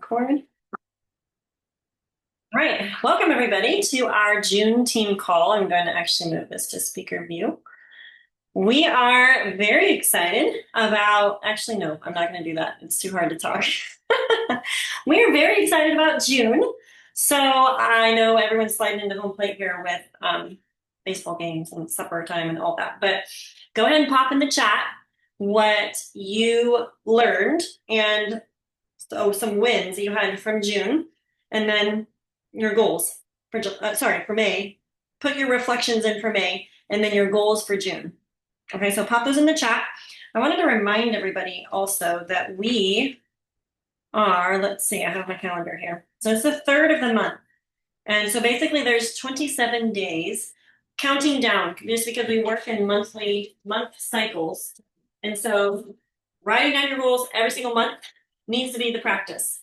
Record. All right, welcome everybody to our June team call. I'm going to actually move this to speaker view. We are very excited about, actually, no, I'm not going to do that. It's too hard to talk. We are very excited about June. So I know everyone's sliding into home plate here with baseball games and supper time and all that, but go ahead and pop in the chat what you learned and so some wins that you had from June, and then your goals for May. Put your reflections in for May, and then your goals for June. Okay, so pop those in the chat. I wanted to remind everybody also that we are, let's see, I have my calendar here. So it's the 3rd of the month. And so basically there's 27 days counting down just because we work in month cycles. And so writing down your goals every single month needs to be the practice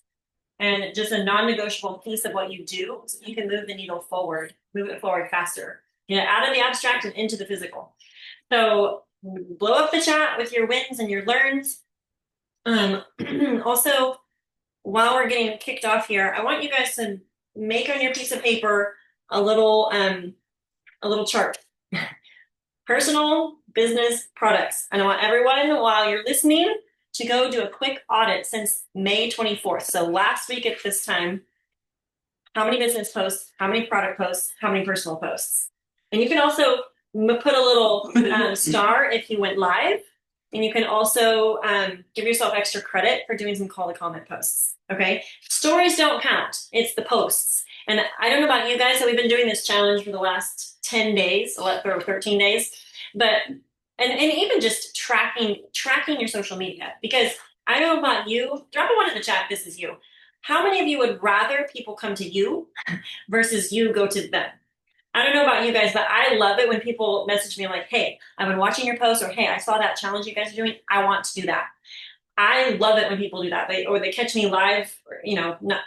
and just a non-negotiable piece of what you do so you can move the needle forward, move it forward faster, out of the abstract and into the physical. So blow up the chat with your wins and your learns. Also, while we're getting kicked off here, I want you guys to make on your piece of paper a little chart. Personal, business, products. And I want everyone, while you're listening, to go do a quick audit since May 24th. So last week at this time, how many business posts, how many product posts, how many personal posts? And you can also put a little star if you went live. And you can also give yourself extra credit for doing some call to comment posts. Okay. Stories don't count. It's the posts. And I don't know about you guys, so we've been doing this challenge for the last 10 days, or 13 days, but and even just tracking your social media, because I don't know about you. Drop a 1 in the chat. This is you. How many of you would rather people come to you versus you go to them? I don't know about you guys, but I love it when people message me like, hey, I've been watching your post, or hey, I saw that challenge you guys are doing. I want to do that. I love it when people do that. They catch me live, or,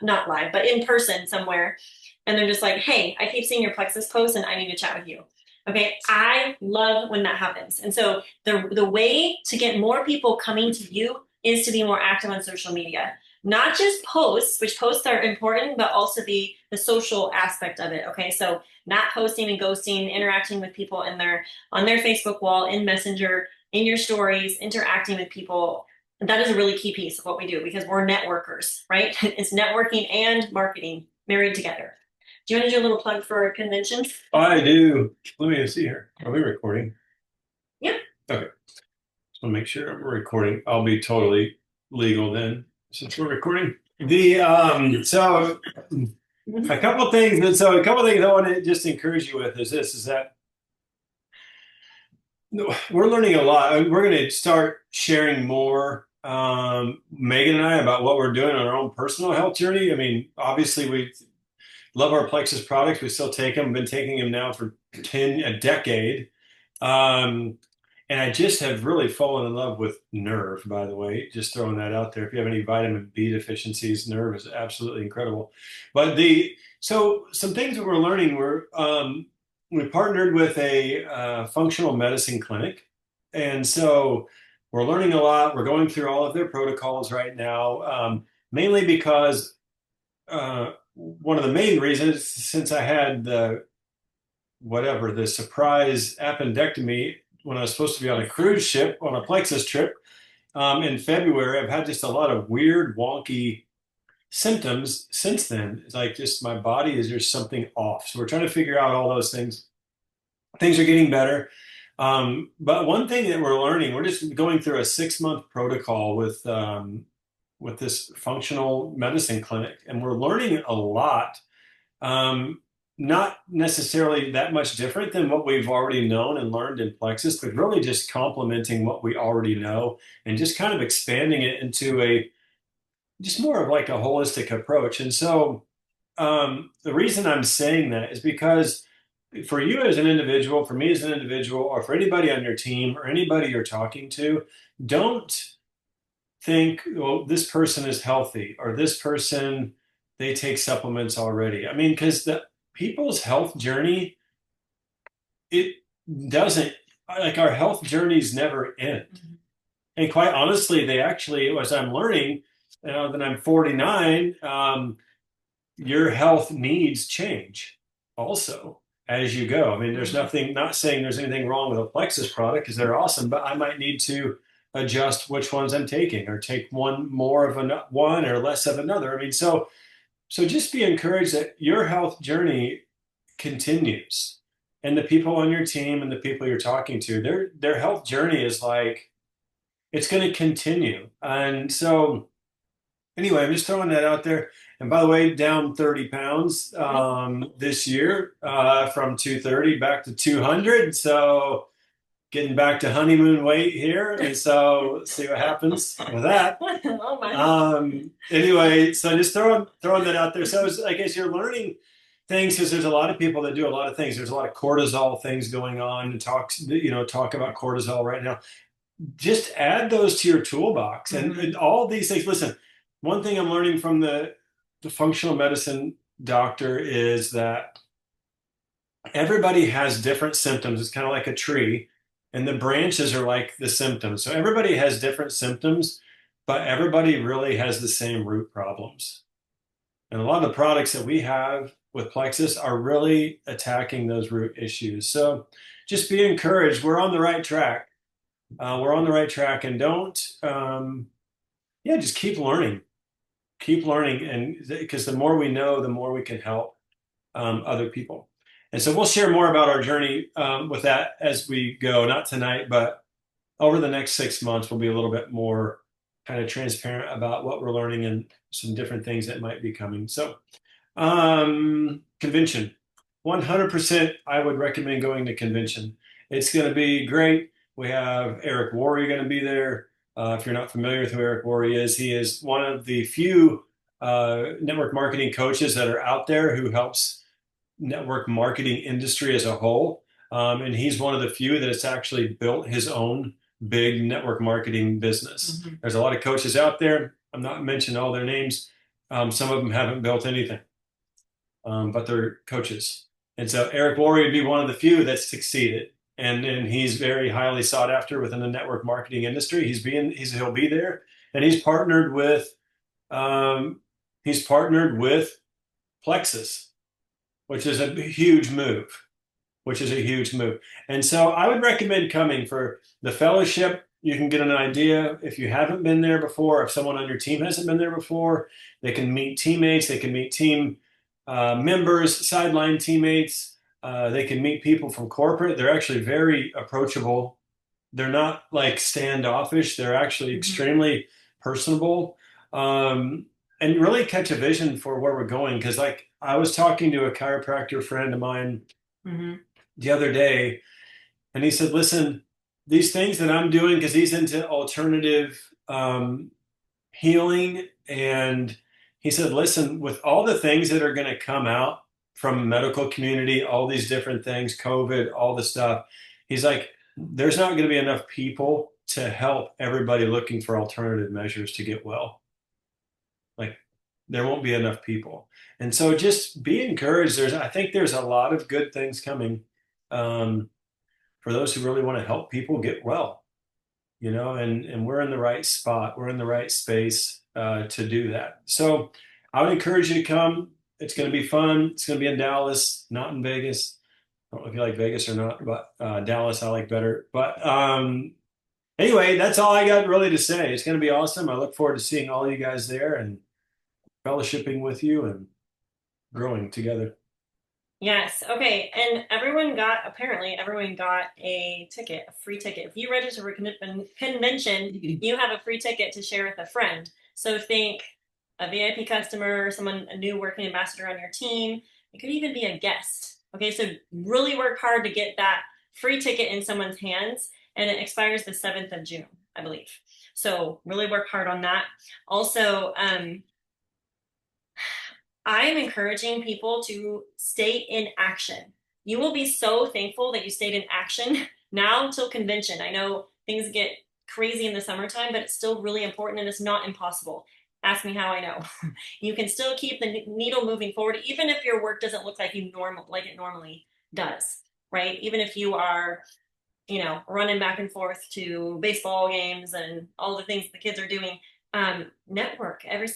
not live, but in person somewhere. And they're just like, hey, I keep seeing your Plexus post and I need to chat with you. Okay, I love when that happens. And so the way to get more people coming to you is to be more active on social media. Not just posts, which posts are important, but also the social aspect of it. Okay, so not posting and ghosting, interacting with people on their Facebook wall, in Messenger, in your stories, interacting with people. That is a really key piece of what we do because we're networkers, right? It's networking and marketing married together. Do you want to do a little plug for a convention? I do. Let me see here. Are we recording? Yeah. Okay. Just want to make sure we're recording. I'll be totally legal then since we're recording. So a couple things I want to just encourage you with is that we're learning a lot. We're going to start sharing more, Megan and I, about what we're doing on our own personal health journey. I mean, obviously we love our Plexus products. We still take them. Been taking them now for a decade. And I just have really fallen in love with Nerve, by the way, just throwing that out there. If you have any vitamin B deficiencies, Nerve is absolutely incredible. But so some things that we're learning, we partnered with a functional medicine clinic. And so we're learning a lot. We're going through all of their protocols right now, mainly because one of the main reasons, since I had the surprise appendectomy when I was supposed to be on a cruise ship on a Plexus trip in February, I've had just a lot of weird, wonky symptoms since then. It's like just my body is there's something off. So we're trying to figure out all those things. Things are getting better. But one thing that we're learning, we're just going through a 6-month protocol with this functional medicine clinic, and we're learning a lot. Not necessarily that much different than what we've already known and learned in Plexus, but really just complementing what we already know and just kind of expanding it into just more of like a holistic approach. And so the reason I'm saying that is because for you as an individual, for me as an individual, or for anybody on your team or anybody you're talking to, don't think, well, this person is healthy or this person, they take supplements already. I mean, because the people's health journey, it doesn't, like our health journeys never end. Mm-hmm. And quite honestly, they actually, as I'm learning, now that I'm 49, your health needs change also as you go. I mean, there's Mhm. nothing, not saying there's anything wrong with a Plexus product because they're awesome, but I might need to adjust which ones I'm taking or take one more of one or less of another. I mean, so just be encouraged that your health journey continues. And the people on your team and the people you're talking to, their health journey is like it's going to continue. And so anyway, I'm just throwing that out there. And by the way, down 30 pounds this year from 230 back to 200. So getting back to honeymoon weight here. And so see what happens with that. Oh my. Anyway, so just throwing that out there. So it's, I guess you're learning things because there's a lot of people that do a lot of things. There's a lot of cortisol things going on and talk about cortisol right now. Just add those to your toolbox and all these things. Listen, one thing I'm learning from the functional medicine doctor is that everybody has different symptoms. It's kind of like a tree, and the branches are like the symptoms. So everybody has different symptoms, but everybody really has the same root problems. And a lot of the products that we have with Plexus are really attacking those root issues. So just be encouraged. We're on the right track. We're on the right track, and yeah, just keep learning, and because the more we know, the more we can help other people. And so we'll share more about our journey with that as we go. Not tonight, but over the next 6 months, we'll be a little bit more kind of transparent about what we're learning and some different things that might be coming. So convention. 100% I would recommend going to convention. It's going to be great. We have Eric Worre going to be there. If you're not familiar with who Eric Worre is, he is one of the few network marketing coaches that are out there who helps network marketing industry as a whole. And he's one of the few that has actually built his own big network marketing business. Mm-hmm. There's a lot of coaches out there. I'm not mentioning all their names. Some of them haven't built anything, but they're coaches. And so Eric Worre would be one of the few that succeeded. And he's very highly sought after within the network marketing industry. He'll be there, and um, he's partnered with Plexus, which is a huge move. Which is a huge move. And so I would recommend coming for the fellowship. You can get an idea if you haven't been there before, if someone on your team hasn't been there before. They can meet teammates, they can meet team members, sideline teammates. They can meet people from corporate. They're actually very approachable. They're not like standoffish. They're actually extremely personable, um, and really catch a vision for where we're going. Because like I was talking to a chiropractor friend of mine Mm-hmm. the other day, and he said, "Listen, these things that I'm doing, because he's into alternative healing, and he said, listen, with all the things that are going to come out from the medical community, all these different things, COVID, all the stuff, he's like, there's not going to be enough people to help everybody looking for alternative measures to get well. Like, there won't be enough people." And so just be encouraged. I think there's a lot of good things coming um, for those who really want to help people get well, and we're in the right spot. We're in the right space to do that. So I would encourage you to come. It's going to be fun. It's going to be in Dallas, not in Vegas. I don't know if you like Vegas or not, but Dallas I like better. But anyway, that's all I got really to say. It's going to be awesome. I look forward to seeing all you guys there and fellowshipping with you and growing together. Yes. Okay. And apparently everyone got a ticket, a free ticket. If you register for convention, you have a free ticket to share with a friend. So think a VIP customer, someone, a new working ambassador on your team. It could even be a guest. Okay. So really work hard to get that free ticket in someone's hands, and it expires the 7th of June, I believe. So really work hard on that. Also, I'm encouraging people to stay in action. You will be so thankful that you stayed in action now until convention. I know things get crazy in the summertime, but it's still really important and it's not impossible. Ask me how I know. You can still keep the needle moving forward, even if your work doesn't look like it normally does, right? Even if you are, running back and forth to baseball games and all the things the kids are doing, Network in every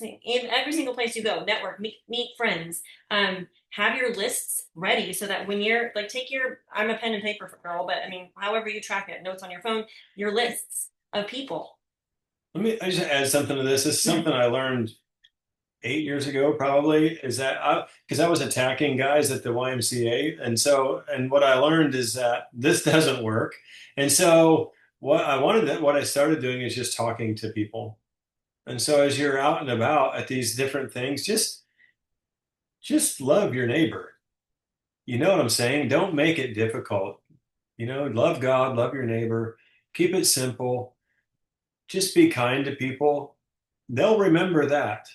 single place you go. Network, meet friends. Have your lists ready so that when you're like, take your, I'm a pen and paper girl, but I mean, however you track it, notes on your phone, your lists of people. I just add something to this. This is something I learned 8 years ago, probably, is that because I was attacking guys at the YMCA. And what I learned is that this doesn't work. And so what I started doing is just talking to people. And so as you're out and about at these different things, just love your neighbor. You know what I'm saying? Don't make it difficult. Love God, love your neighbor, keep it simple, just be kind to people. They'll remember that,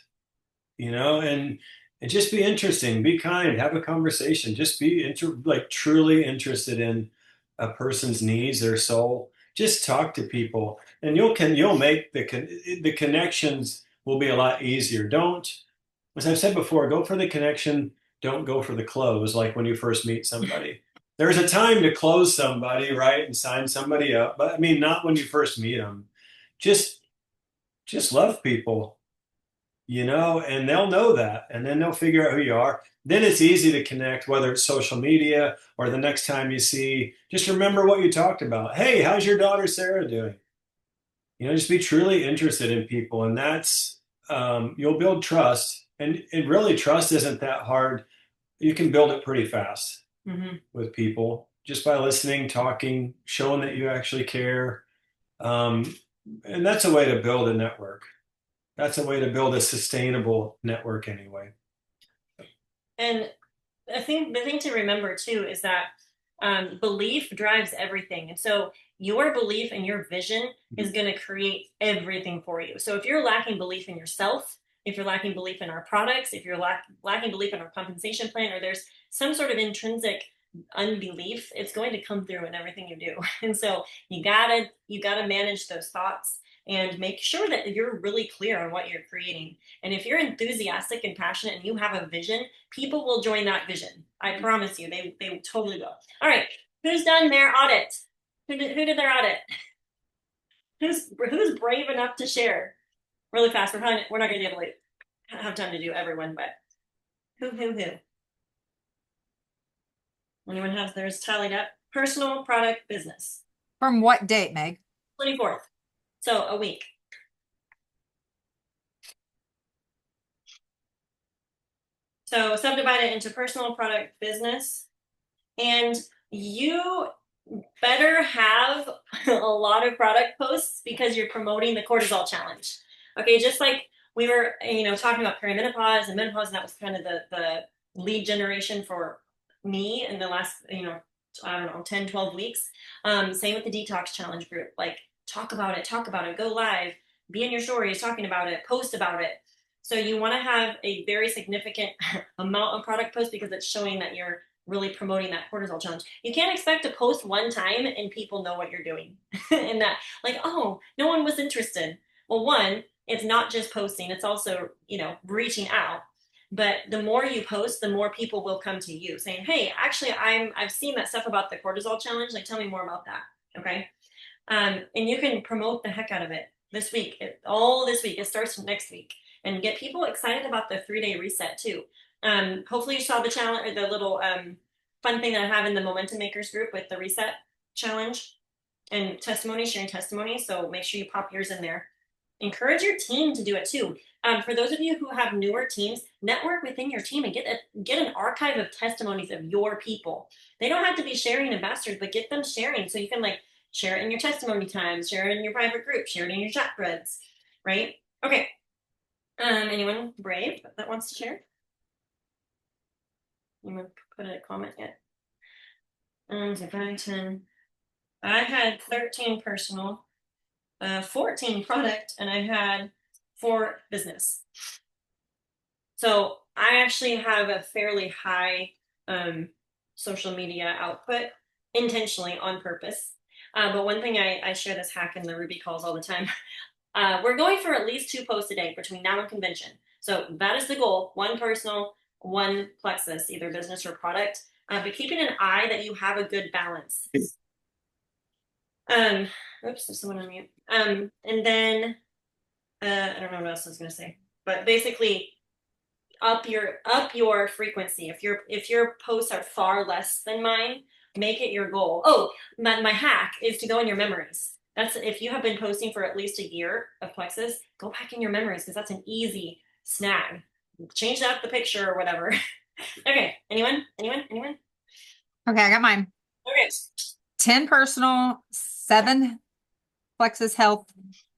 and just be interesting, be kind, have a conversation, just be like truly interested in a person's needs, their soul. Just talk to people, and you'll make the connections will be a lot easier. Don't, as I've said before, go for the connection, don't go for the close, like when you first meet somebody. There's a time to close somebody, right, and sign somebody up, but I mean, not when you first meet them. Just just love people, and they'll know that, and then they'll figure out who you are. Then it's easy to connect, whether it's social media or the next time you see, just remember what you talked about. Hey, how's your daughter Sarah doing? Just be truly interested in people, and you'll build trust. And really, trust isn't that hard. You can build it pretty fast with people just by listening, talking, showing that you actually care. Um, and that's a way to build a network. That's a way to build a sustainable network anyway. And I think the thing to remember too is that belief drives everything. And so your belief and your vision is going to create everything for you. So if you're lacking belief in yourself, if you're lacking belief in our products, if you're lacking belief in our compensation plan, or there's some sort of intrinsic unbelief, it's going to come through in everything you do. And so you gotta manage those thoughts and make sure that you're really clear on what you're creating. And if you're enthusiastic and passionate and you have a vision, people will join that vision. I promise you, they totally will. All right, who's done their audit? Who did their audit? Who's brave enough to share really fast? We're not going to be able to have time to do everyone, but who? Anyone has theirs tallied up? Personal, product, business. From what date, Meg? 24th. So a week. So subdivide it into personal, product, business. And you better have a lot of product posts because you're promoting the cortisol challenge. Okay, just like we were, talking about perimenopause and menopause, and that was kind of the lead generation for me in the last, I don't know, 10, 12 weeks. Same with the detox challenge group. Like, talk about it, go live, be in your stories talking about it, post about it. So you want to have a very significant amount of product posts because it's showing that you're really promoting that cortisol challenge. You can't expect to post one time and people know what you're doing. And that, like, oh, no one was interested. Well, one, it's not just posting, it's also, reaching out. But the more you post, the more people will come to you saying, hey, actually, I've seen that stuff about the cortisol challenge. Like, tell me more about that. Okay. And you can promote the heck out of it this week, all this week. It starts next week, and get people excited about the 3-day reset too. Hopefully you saw the challenge or the little fun thing that I have in the Momentum Makers group with the reset challenge and sharing testimony. So make sure you pop yours in there. Encourage your team to do it too. For those of you who have newer teams, network within your team and get an archive of testimonies of your people. They don't have to be sharing ambassadors, but get them sharing so you can share it in your testimony times, share it in your private group, share it in your chat threads, right? Okay. Anyone brave that wants to share? Anyone put a comment yet? Brenton. I had 13 personal, 14 product, and I had 4 business. So I actually have a fairly high social media output intentionally on purpose. But one thing I share this hack in the Ruby calls all the time. We're going for at least 2 posts a day between now and convention. So that is the goal. 1 personal, 1 plexus, either business or product. But keeping an eye that you have a good balance. Oops, there's someone on mute. And then I don't know what else I was gonna say, but basically up your frequency. If your posts are far less than mine, make it your goal. Oh, my hack is to go in your memories. That's if you have been posting for at least a year of Plexus, go back in your memories because that's an easy snag. Change out the picture or whatever. Okay. Anyone? Anyone? Anyone? Okay, I got mine. Okay. 10 personal, 7 Plexus Health,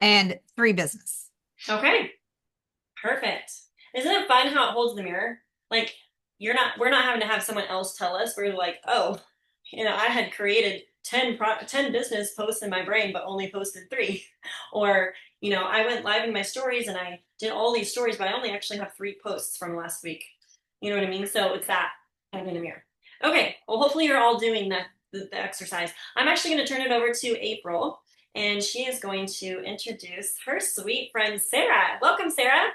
and 3 business. Okay. Perfect. Isn't it fun how it holds the mirror? Like we're not having to have someone else tell us. We're like, oh, I had created 10 business posts in my brain, but only posted 3. Or, I went live in my stories and I did all these stories, but I only actually have 3 posts from last week. You know what I mean? So it's that kind of in the mirror. Okay. Well, hopefully you're all doing the exercise. I'm actually going to turn it over to April, and she is going to introduce her sweet friend, Sarah. Welcome, Sarah.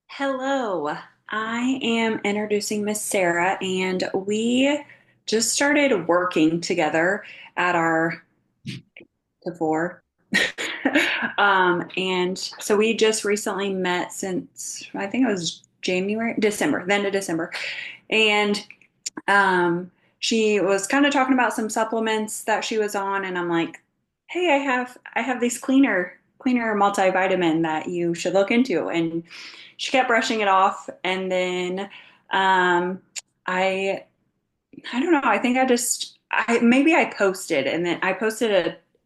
Hello, I am introducing Miss Sarah, and we just started working together at our before. And so we just recently met since I think it was December, then to December. And she was kind of talking about some supplements that she was on, and I'm like, hey, I have these cleaner multivitamin that you should look into. And she kept brushing it off, and then um, I I don't know. I think maybe I posted, and then I posted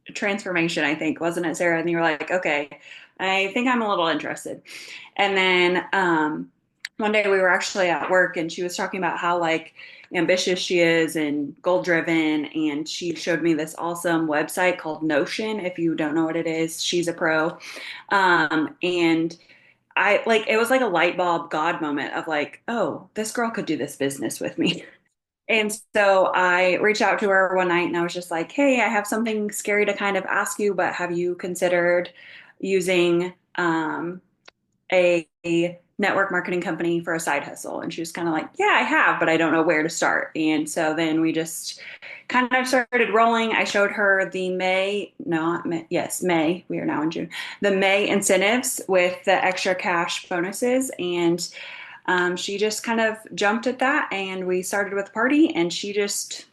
a transformation, I think, wasn't it, Sarah? And you were like, okay, I think I'm a little interested. And then one day we were actually at work, and she was talking about how like ambitious she is and goal driven. And she showed me this awesome website called Notion. If you don't know what it is, she's a pro. And I like it was like a light bulb God moment of like, oh, this girl could do this business with me. And so I reached out to her one night and I was just like, hey, I have something scary to kind of ask you, but have you considered using a network marketing company for a side hustle? And she was kind of like, yeah, I have, but I don't know where to start. And so then we just kind of started rolling. I showed her the May, we are now in June, the May incentives with the extra cash bonuses. And she just kind of jumped at that, and we started with the party, and she just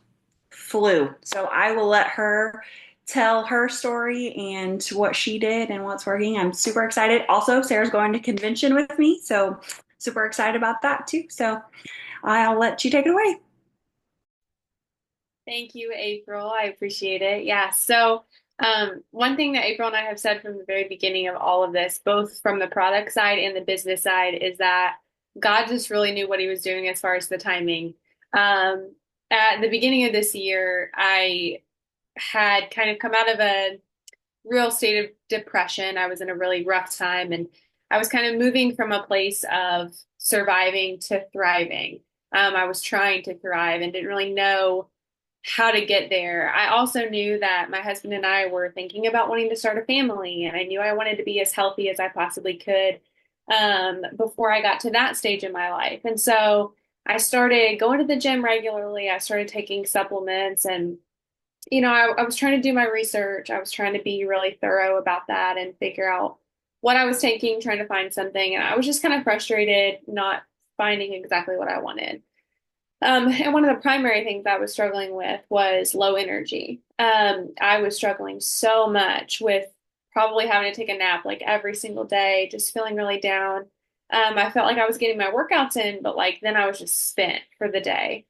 flew. So I will let her tell her story and what she did and what's working. I'm super excited. Also, Sarah's going to convention with me, so super excited about that too. So I'll let you take it away. Thank you, April. I appreciate it. Yeah. So, one thing that April and I have said from the very beginning of all of this, both from the product side and the business side, is that God just really knew what he was doing as far as the timing. At the beginning of this year, I had kind of come out of a real state of depression. I was in a really rough time, and I was kind of moving from a place of surviving to thriving. I was trying to thrive and didn't really know how to get there. I also knew that my husband and I were thinking about wanting to start a family, and I knew I wanted to be as healthy as I possibly could before I got to that stage in my life. And so I started going to the gym regularly. I started taking supplements, and I was trying to do my research. I was trying to be really thorough about that and figure out what I was taking, trying to find something. And I was just kind of frustrated not finding exactly what I wanted. And one of the primary things I was struggling with was low energy. I was struggling so much with probably having to take a nap like every single day, just feeling really down. I felt like I was getting my workouts in, but like then I was just spent for the day,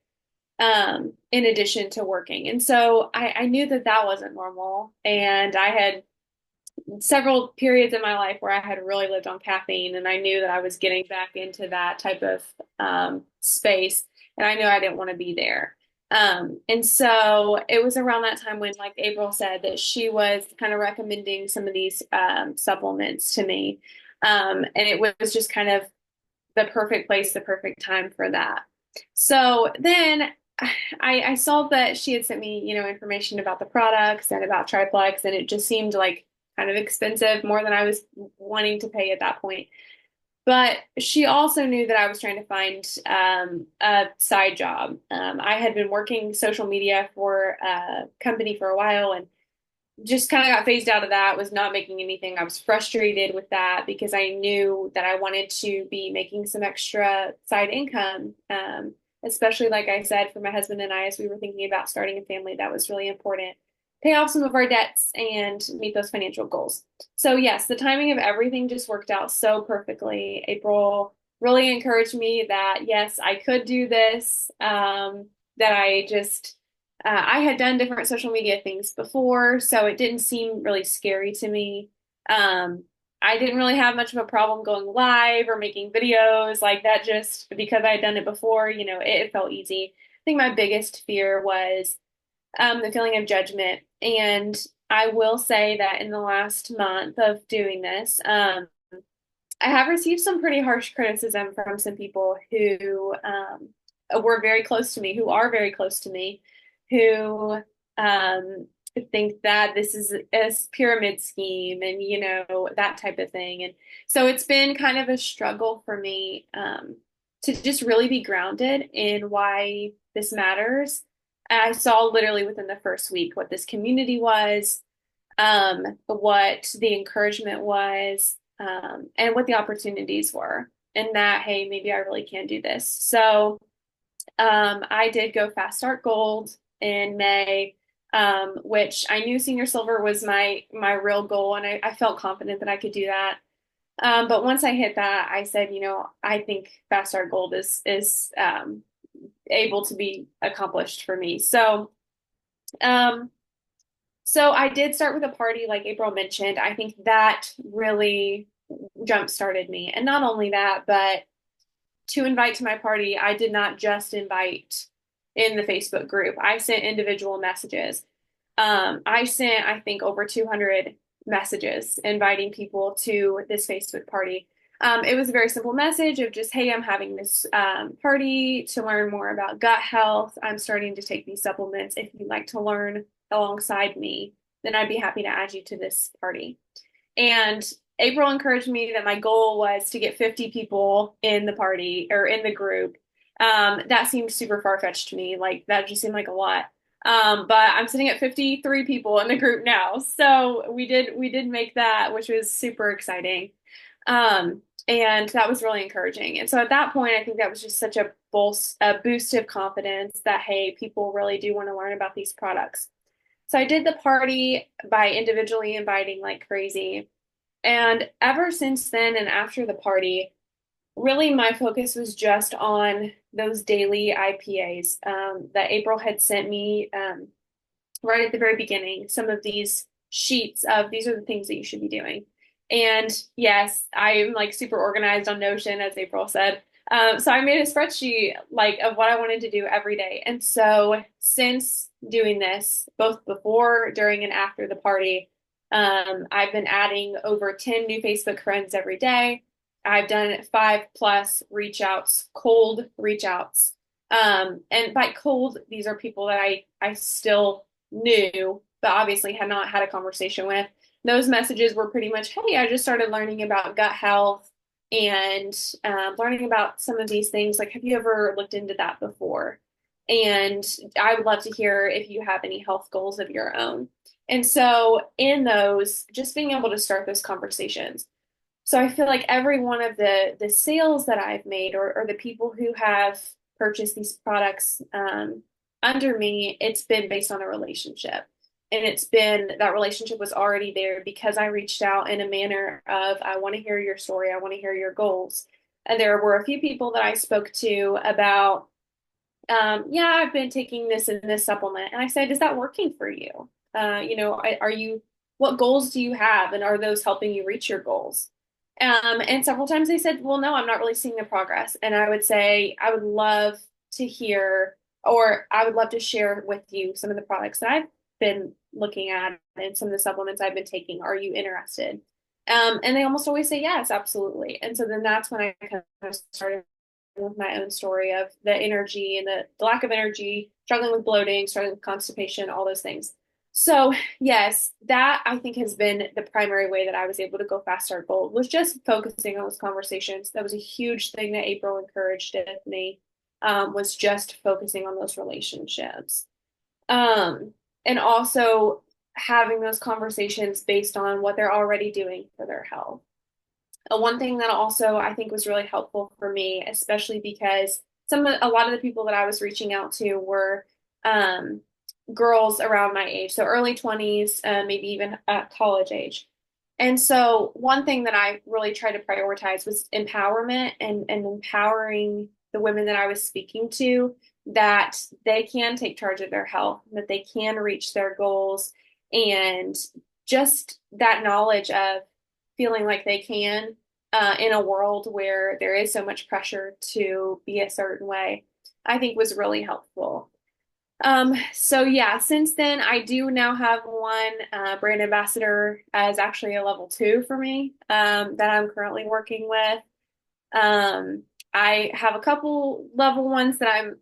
in addition to working. And so I knew that that wasn't normal. And I had several periods in my life where I had really lived on caffeine, and I knew that I was getting back into that type of space, and I knew I didn't want to be there. And so it was around that time when, like April said, that she was kind of recommending some of these supplements to me. And it was just kind of the perfect place, the perfect time for that. So then I saw that she had sent me, information about the products and about Triplex, and it just seemed like kind of expensive, more than I was wanting to pay at that point. But she also knew that I was trying to find a side job. I had been working social media for a company for a while, and just kind of got phased out of that, was not making anything. I was frustrated with that because I knew that I wanted to be making some extra side income. Especially like I said, for my husband and I, as we were thinking about starting a family, that was really important. Pay off some of our debts and meet those financial goals. So yes, the timing of everything just worked out so perfectly. April really encouraged me that yes, I could do this. That I had done different social media things before, so it didn't seem really scary to me. Um, I didn't really have much of a problem going live or making videos like that, just because I had done it before, it felt easy. I think my biggest fear was the feeling of judgment. And I will say that in the last month of doing this, I have received some pretty harsh criticism from some people who were very close to me, who are very close to me, who um, think that this is a pyramid scheme and, that type of thing. And so it's been kind of a struggle for me to just really be grounded in why this matters. I saw literally within the first week what this community was, what the encouragement was, and what the opportunities were, and that, hey, maybe I really can do this. So I did go Fast Start Gold in May, which I knew Senior Silver was my real goal, and I felt confident that I could do that. But once I hit that, I said, I think Fast Start Gold is able to be accomplished for me. Um, so I did start with a party, like April mentioned. I think that really jump started me. And not only that, but to invite to my party, I did not just invite in the Facebook group. I sent individual messages. I sent, I think, over 200 messages inviting people to this Facebook party. It was a very simple message of just, hey, I'm having this party to learn more about gut health. I'm starting to take these supplements. If you'd like to learn alongside me, then I'd be happy to add you to this party. And April encouraged me that my goal was to get 50 people in the party or in the group. That seemed super far-fetched to me. Like that just seemed like a lot. But I'm sitting at 53 people in the group now. So we did make that, which was super exciting. And that was really encouraging. And so at that point, I think that was just such a boost of confidence that, hey, people really do want to learn about these products. So I did the party by individually inviting like crazy. And ever since then and after the party, really my focus was just on those daily IPAs that April had sent me right at the very beginning, some of these sheets of these are the things that you should be doing. And yes, I'm like super organized on Notion, as April said. So I made a spreadsheet like of what I wanted to do every day. And so since doing this, both before, during, and after the party, I've been adding over 10 new Facebook friends every day. I've done 5+ reach outs, cold reach outs. And by cold, these are people that I still knew, but obviously had not had a conversation with. Those messages were pretty much, hey, I just started learning about gut health and learning about some of these things. Like, have you ever looked into that before? And I would love to hear if you have any health goals of your own. And so in those, just being able to start those conversations. So I feel like every one of the sales that I've made or the people who have purchased these products under me, it's been based on a relationship. And it's been that relationship was already there because I reached out in a manner of, I want to hear your story. I want to hear your goals. And there were a few people that I spoke to about, yeah, I've been taking this and this supplement. And I said, is that working for you? What goals do you have? And are those helping you reach your goals? And several times they said, well, no, I'm not really seeing the progress. And I would say, I would love to hear, or I would love to share with you some of the products that I've been looking at and some of the supplements I've been taking. Are you interested? And they almost always say yes, absolutely. And so then that's when I kind of started with my own story of the energy and the lack of energy, struggling with bloating, struggling with constipation, all those things. So yes, that I think has been the primary way that I was able to go Fast Start Gold, was just focusing on those conversations. That was a huge thing that April encouraged with me, was just focusing on those relationships. And also having those conversations based on what they're already doing for their health. One thing that also I think was really helpful for me, especially because a lot of the people that I was reaching out to were um, girls around my age, so early 20s, maybe even college age. And so one thing that I really tried to prioritize was empowerment and empowering the women that I was speaking to, that they can take charge of their health, that they can reach their goals, and just that knowledge of feeling like they can, in a world where there is so much pressure to be a certain way, I think was really helpful. So yeah, since then I do now have one brand ambassador as actually a level 2 for me, that I'm currently working with. I have a couple level ones that I'm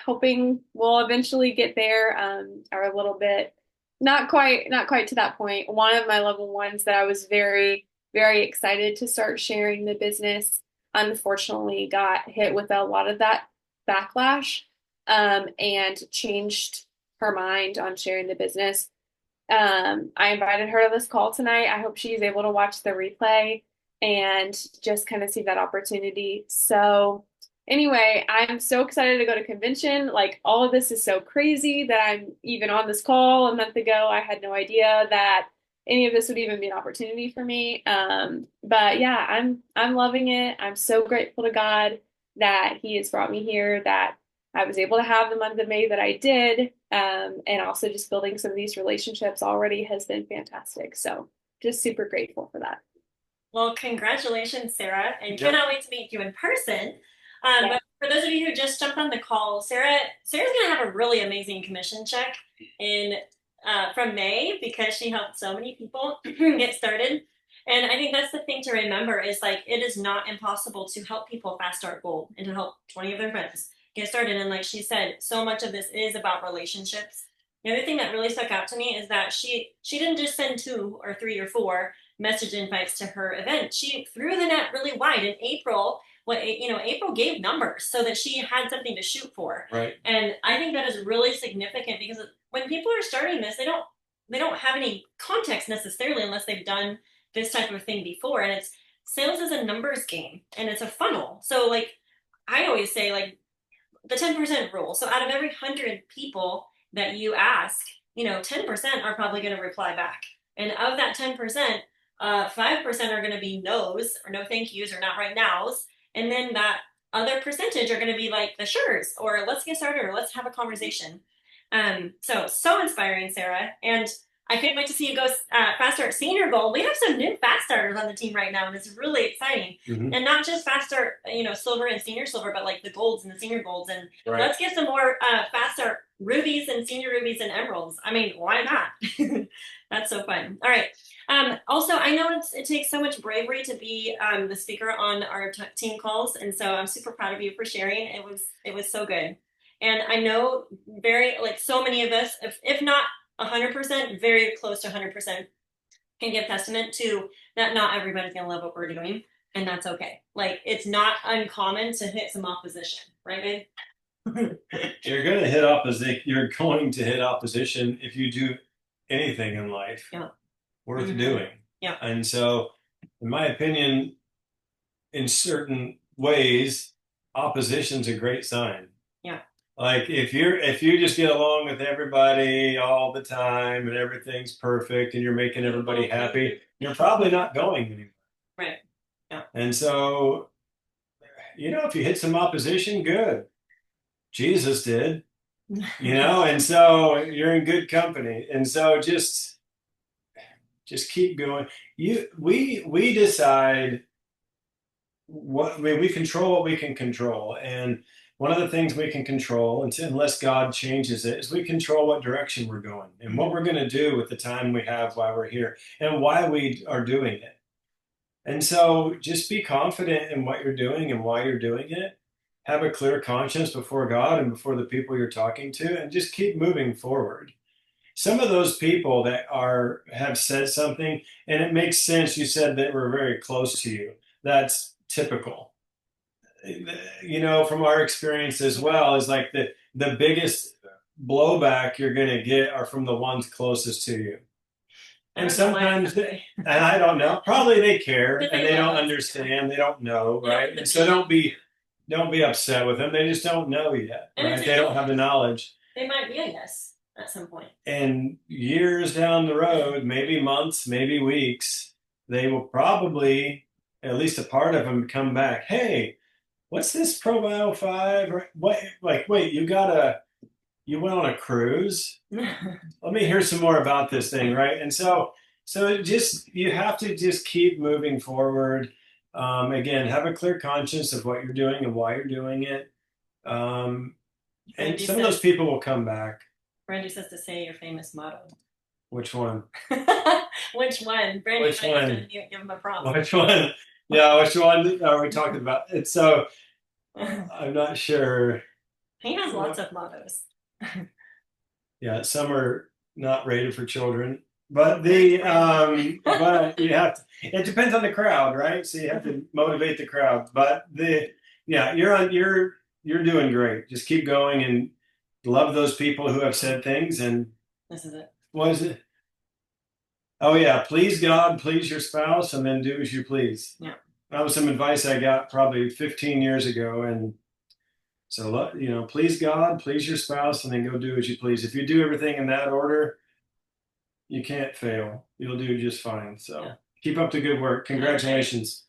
hoping will eventually get there, are a little bit not quite to that point. One of my level ones that I was very, very excited to start sharing the business, unfortunately got hit with a lot of that backlash, and changed her mind on sharing the business. I invited her to this call tonight. I hope she's able to watch the replay and just kind of see that opportunity. So, anyway, I'm so excited to go to convention. Like, all of this is so crazy that I'm even on this call a month ago. I had no idea that any of this would even be an opportunity for me. But yeah, I'm loving it. I'm so grateful to God that He has brought me here, that I was able to have the month of May that I did. And also just building some of these relationships already has been fantastic. So just super grateful for that. Well, congratulations, Sarah, and Yep. cannot wait to meet you in person. Yeah. But for those of you who just jumped on the call, Sarah's going to have a really amazing commission check in from May, because she helped so many people get started. And I think that's the thing to remember, is like, it is not impossible to help people fast start gold and to help 20 of their friends get started. And like she said, so much of this is about relationships. The other thing that really stuck out to me is that she didn't just send 2 or 3 or 4 message invites to her event. She threw the net really wide in April. April gave numbers so that she had something to shoot for. Right. And I think that is really significant, because when people are starting this, they don't have any context necessarily, unless they've done this type of thing before. And it's sales is a numbers game, and it's a funnel. So like I always say, like, the 10% rule. So out of every 100 people that you ask, 10% are probably going to reply back. And of that 10%, 5% are going to be no's, or no thank yous, or not right now's. And then that other percentage are going to be like the sure's, or let's get started, or let's have a conversation. So inspiring, Sarah. And I couldn't wait to see you go fast start senior gold. We have some new fast starters on the team right now, and it's really exciting. Mhm. And not just fast start, silver and senior silver, but like the golds and the senior golds. And Right. let's get some more fast start rubies and senior rubies and emeralds. I mean, why not? That's so fun. All right. Also, I know it takes so much bravery to be the speaker on our team calls, and so I'm super proud of you for sharing. It was so good. And I know so many of us, if not 100%, very close to 100%, can give testament to that. Not everybody's going to love what we're doing, and that's okay. Like, it's not uncommon to hit some opposition, right, babe? You're going to hit opposition. You're going to hit opposition if you do anything in life worth doing. Yeah. And so, in my opinion, in certain ways, opposition's a great sign. Yeah. Like, if you just get along with everybody all the time and everything's perfect and you're making everybody happy, you're probably not going anywhere. Right. Yeah. And so, if you hit some opposition, good. Jesus did. And so you're in good company. And so just keep going. We decide we control what we can control. And one of the things we can control, unless God changes it, is we control what direction we're going and what we're going to do with the time we have while we're here and why we are doing it. And so just be confident in what you're doing and why you're doing it. Have a clear conscience before God and before the people you're talking to, and just keep moving forward. Some of those people that have said something, and it makes sense, you said they were very close to you. That's typical. From our experience as well, is like the biggest blowback you're going to get are from the ones closest to you. And don't know why sometimes, it's that way. and I don't know, probably they care But and they they don't love us. understand, they don't know, They don't right? have And the so vision. don't be upset with them. They just don't know yet, And right? it's They don't okay. have the knowledge. They might be a yes at some point. And years down the road, maybe months, maybe weeks, they will probably, at least a part of them, come back. Hey, what's this ProBio 5? Or what? Like, wait, you went on a cruise? Let me hear some more about this thing, right? And so just you have to just keep moving forward. Again, have a clear conscience of what you're doing and why you're doing it. And Brandy some of those says, people will come back. Brandy says to say your famous motto. Which one? Which one? Brandy Which might have one? to give him a prompt. Which one? Yeah, which one are we talking about? And so I'm not sure. He has lots of mottos. Yeah, some are not rated for children, but but you have to. It depends on the crowd, right? So you have to motivate the crowd. But yeah, you're doing great. Just keep going and love those people who have said things. And This is it. what is it? Oh yeah, please God, please your spouse, and then do as you please. Yeah. That was some advice I got probably 15 years ago, and so please God, please your spouse, and then go do as you please. If you do everything in that order, you can't fail. You'll do just fine. So Yeah. keep up the good work. Congratulations.